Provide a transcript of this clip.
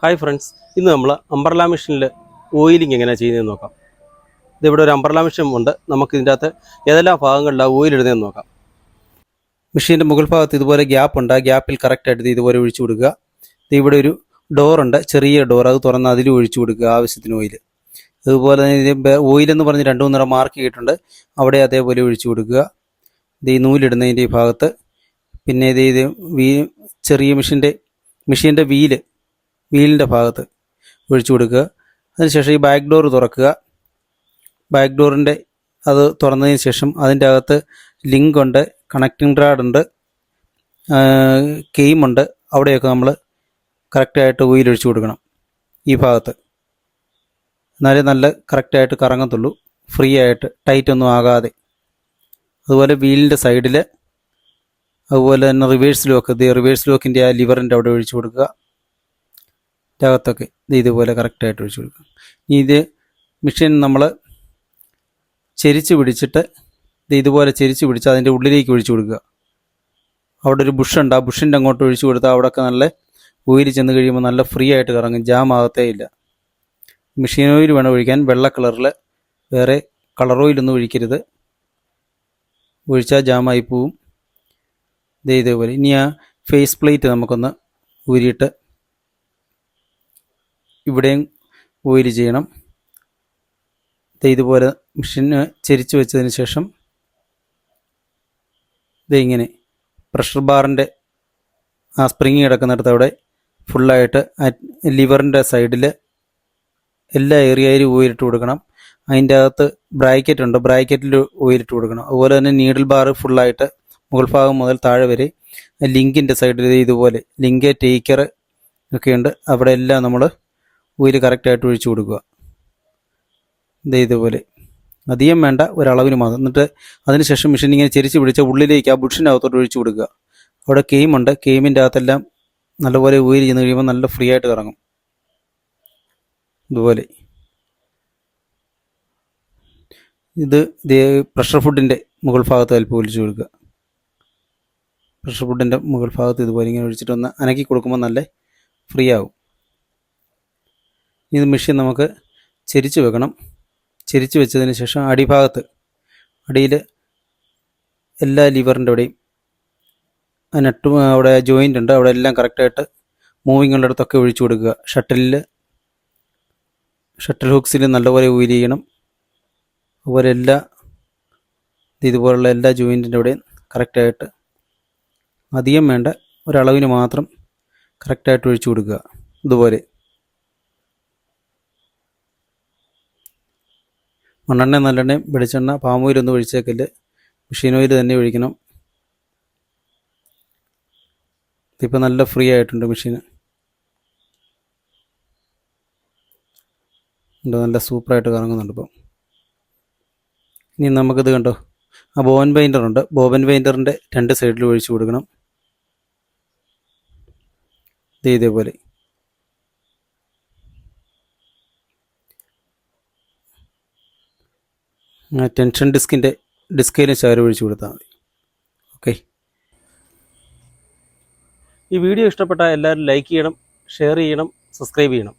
Hi friends, ഇന്ന് നമ്മൾ umbrella മെഷീനിൽ ഓയിലിംഗ് എങ്ങനെയാണ് ചെയ്യുന്നതെന്ന് നോക്കാം. ഇതിവിടെ ഒരു അംബ്രല മെഷീൻ ഉണ്ട്. നമുക്ക് ഇതിൻ്റെ അകത്ത് ഏതെല്ലാം ഭാഗങ്ങളിലാണ് ഓയിൽ ഇടുന്നതെന്ന് നോക്കാം. മെഷീൻ്റെ മുകൾ ഭാഗത്ത് ഇതുപോലെ ഗ്യാപ്പ് ഉണ്ട്. ആ ഗ്യാപ്പിൽ കറക്റ്റായിട്ട് ഇതുപോലെ ഒഴിച്ചു കൊടുക്കുക. ഇവിടെ ഒരു ഡോറുണ്ട്, ചെറിയ ഡോർ, അത് തുറന്ന് അതിൽ ഒഴിച്ചു കൊടുക്കുക ആവശ്യത്തിന് ഓയിൽ. അതുപോലെ തന്നെ ഓയിലെന്ന് പറഞ്ഞ് 2-3 മാർക്ക് ചെയ്തിട്ടുണ്ട്, അവിടെ അതേപോലെ ഒഴിച്ചു കൊടുക്കുക. ഈ നൂലിടുന്നതിൻ്റെ ഈ ഭാഗത്ത്, പിന്നെ ഇത് ചെറിയ മെഷീൻ്റെ വീലിൻ്റെ ഭാഗത്ത് ഒഴിച്ചു കൊടുക്കുക. അതിനുശേഷം ഈ ബാക്ക് ഡോർ തുറക്കുക. ബാക്ക് ഡോറിൻ്റെ അത് തുറന്നതിന് ശേഷം അതിൻ്റെ അകത്ത് ലിങ്ക് ഉണ്ട്, കണക്റ്റിംഗ് റാഡുണ്ട്, കെയിമുണ്ട്. അവിടെയൊക്കെ നമ്മൾ കറക്റ്റായിട്ട് ഓയിൽ ഒഴിച്ചു കൊടുക്കണം ഈ ഭാഗത്ത്. എന്നാലേ നല്ല കറക്റ്റായിട്ട് കറങ്ങത്തുള്ളൂ, ഫ്രീ ആയിട്ട്, ടൈറ്റൊന്നും ആകാതെ. അതുപോലെ വീലിൻ്റെ സൈഡിൽ, അതുപോലെ തന്നെ റിവേഴ്സ് ലോക്കിൻ്റെ ആ ലിവറിൻ്റെ അവിടെ ഒഴിച്ചു കൊടുക്കുക. അകത്തൊക്കെ ഇതുപോലെ കറക്റ്റായിട്ട് ഒഴിച്ചു കൊടുക്കുക. ഇത് മെഷീൻ നമ്മൾ ചെരിച്ച് പിടിച്ചിട്ട് ഇതുപോലെ ചെരിച്ച് പിടിച്ച് അതിൻ്റെ ഉള്ളിലേക്ക് ഒഴിച്ചു കൊടുക്കുക. അവിടെ ഒരു ബുഷുണ്ട്, ആ ബുഷിൻ്റെ അങ്ങോട്ട് ഒഴിച്ചു കൊടുത്താൽ അവിടെയൊക്കെ നല്ല ഓയിൽ ചെന്ന് കഴിയുമ്പോൾ നല്ല ഫ്രീ ആയിട്ട് കറങ്ങും, ജാം ആകത്തേ ഇല്ല. മെഷീൻ ഓയിൽ വേണം ഒഴിക്കാൻ, വെള്ള കളറിൽ. വേറെ കളർ ഓയിലൊന്നും ഒഴിക്കരുത്, ഒഴിച്ചാൽ ജാമായി പോവും. ഇതേപോലെ. ഇനി ആ ഫേസ് പ്ലേറ്റ് നമുക്കൊന്ന് ഊരിയിട്ട് ഇവിടെയും ഓയിൽ ചെയ്യണം. ഇതുപോലെ മെഷീന് ചെരിച്ച് വെച്ചതിന് ശേഷം ഇങ്ങനെ പ്രഷർ ബാറിൻ്റെ ആ സ്പ്രിങ് കിടക്കുന്നിടത്ത് അവിടെ ഫുള്ളായിട്ട് ലിവറിൻ്റെ സൈഡിൽ എല്ലാ ഏരിയയിലും ഓയിലിട്ട് കൊടുക്കണം. അതിൻ്റെ അകത്ത് ബ്രാക്കറ്റ് ഉണ്ട്, ബ്രാക്കറ്റിൽ ഓയിലിട്ട് കൊടുക്കണം. അതുപോലെ തന്നെ നീഡിൽ ബാർ ഫുള്ളായിട്ട് മുകൾ ഭാഗം മുതൽ താഴെ വരെ ലിങ്കിൻ്റെ സൈഡിൽ ഇതുപോലെ ലിങ്ക് ടേക്കർ ഒക്കെയുണ്ട്, അവിടെ എല്ലാം നമ്മൾ ഓയിൽ കറക്റ്റായിട്ട് ഒഴിച്ചു കൊടുക്കുക. ഇതുപോലെ അധികം വേണ്ട, ഒരളവിന് മാത്രം. എന്നിട്ട് അതിനുശേഷം മെഷീൻ ഇങ്ങനെ ചെരിച്ച് പിടിച്ച ഉള്ളിലേക്ക് ആ ബുഷിനകത്തോട്ട് ഒഴിച്ചു കൊടുക്കുക. അവിടെ കെയിമുണ്ട്, കെയിമിൻ്റെ അകത്തെല്ലാം നല്ലപോലെ ഓയിൽ ചെന്ന് കഴിയുമ്പോൾ നല്ല ഫ്രീ ആയിട്ട് കറങ്ങും. ഇതുപോലെ ഇത് പ്രഷർ ഫുഡിൻ്റെ മുകൾ ഭാഗത്ത് അല്പം ഒഴിച്ചു കൊടുക്കുക. പ്രഷർ ഫുഡിൻ്റെ മുകൾ ഭാഗത്ത് ഇതുപോലെ ഇങ്ങനെ ഒഴിച്ചിട്ടൊന്ന് അനക്കി കൊടുക്കുമ്പോൾ നല്ല ഫ്രീ ആകും. ഇത് മെഷീൻ നമുക്ക് ചെരിച്ച് വെക്കണം. ചെരിച്ച് വെച്ചതിന് ശേഷം അടിഭാഗത്ത്, അടിയിൽ എല്ലാ ലിവറിൻ്റെ അവിടെയും നട്ടും അവിടെ ജോയിൻ്റ് ഉണ്ട്, അവിടെ എല്ലാം കറക്റ്റായിട്ട് മൂവിങ് ഉള്ളിടത്തൊക്കെ ഒഴിച്ചു കൊടുക്കുക. ഷട്ടിൽ ഹുക്സിൽ നല്ലപോലെ ഓയിൽ ചെയ്യണം. അതുപോലെ ഇതുപോലുള്ള എല്ലാ ജോയിൻറ്റിൻ്റെ അവിടെയും കറക്റ്റായിട്ട്, അധികം വേണ്ട, ഒരളവിന് മാത്രം കറക്റ്റായിട്ട് ഒഴിച്ചു കൊടുക്കുക. ഇതുപോലെ മണ്ണെണ്ണ, നല്ലെണ്ണയും, വെളിച്ചെണ്ണ, പാം ഓയിലൊന്നും ഒഴിച്ചേക്കില്ല, മെഷീൻ ഓയിൽ തന്നെ ഒഴിക്കണം. ഇതിപ്പോൾ നല്ല ഫ്രീ ആയിട്ടുണ്ട് മെഷീന്, നല്ല സൂപ്പറായിട്ട് കറങ്ങുന്നുണ്ട് ഇപ്പം. ഇനി നമുക്കിത് കണ്ടോ, ആ ബോബൻ ബൈൻഡറുണ്ട്, ബോബൻ ബൈൻഡറിൻ്റെ 2 സൈഡിലും ഒഴിച്ചു കൊടുക്കണം. ഇതേപോലെ ടെൻഷൻ ഡിസ്കിലും ശകലം ഒഴിച്ചു കൊടുത്താൽ മതി. ഓക്കെ. ഈ വീഡിയോ ഇഷ്ടപ്പെട്ടാൽ എല്ലാവരും ലൈക്ക് ചെയ്യണം, ഷെയർ ചെയ്യണം, സബ്സ്ക്രൈബ് ചെയ്യണം.